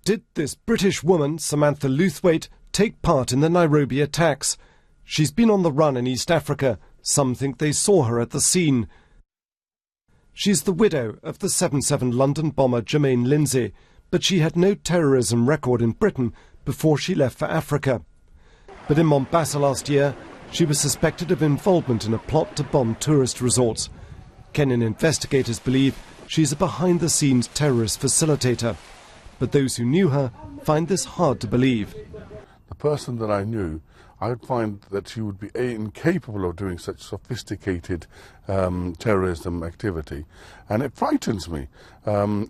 Did this British woman, Samantha Lewthwaite, take part in the Nairobi attacks? She's been on the run in East Africa. Some think they saw her at the scene. She's the widow of the 7/7 London bomber Germaine Lindsay, but she had no terrorism record in Britain before she left for Africa. But in Mombasa last year, she was suspected of involvement in a plot to bomb tourist resorts. Kenyan investigators believe she's a behind-the-scenes terrorist facilitator. But those who knew her find this hard to believe. The person that I knew, I would find that she would be incapable of doing such sophisticated terrorism activity, and it frightens me.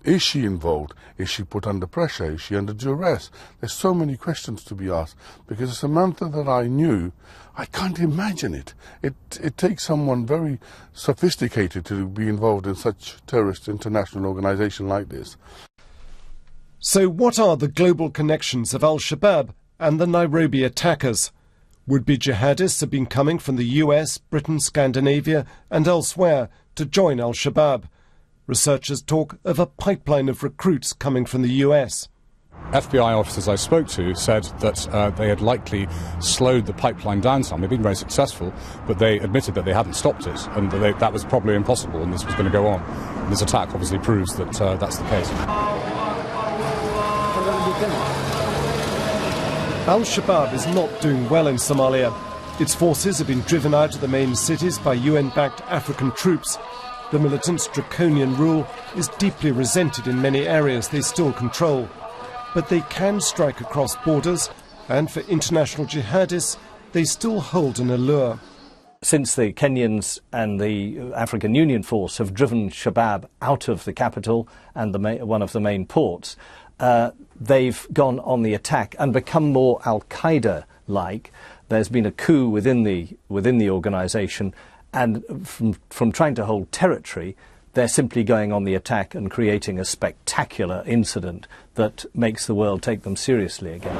Is she involved? Is she put under pressure? Is she under duress? There's so many questions to be asked, because the Samantha that I knew, I can't imagine it. It takes someone very sophisticated to be involved in such terrorist international organisation like this. So what are the global connections of Al-Shabaab and the Nairobi attackers? Would-be jihadists have been coming from the US, Britain, Scandinavia and elsewhere to join Al-Shabaab. Researchers talk of a pipeline of recruits coming from the US. FBI officers I spoke to said that they had likely slowed the pipeline down some. They've been very successful, but they admitted that they hadn't stopped it and that was probably impossible and this was going to go on. And this attack obviously proves that that's the case. Al-Shabaab is not doing well in Somalia. Its forces have been driven out of the main cities by UN-backed African troops. The militants' draconian rule is deeply resented in many areas they still control. But they can strike across borders, and for international jihadists, they still hold an allure. Since the Kenyans and the African Union force have driven Shabaab out of the capital and one of the main ports, they've gone on the attack and become more Al-Qaeda-like. There's been a coup within the organisation, and from trying to hold territory, they're simply going on the attack and creating a spectacular incident that makes the world take them seriously again.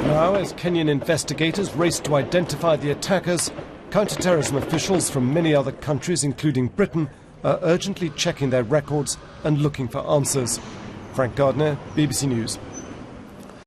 Now, as Kenyan investigators race to identify the attackers, counter-terrorism officials from many other countries, including Britain, are urgently checking their records and looking for answers. Frank Gardner, BBC News.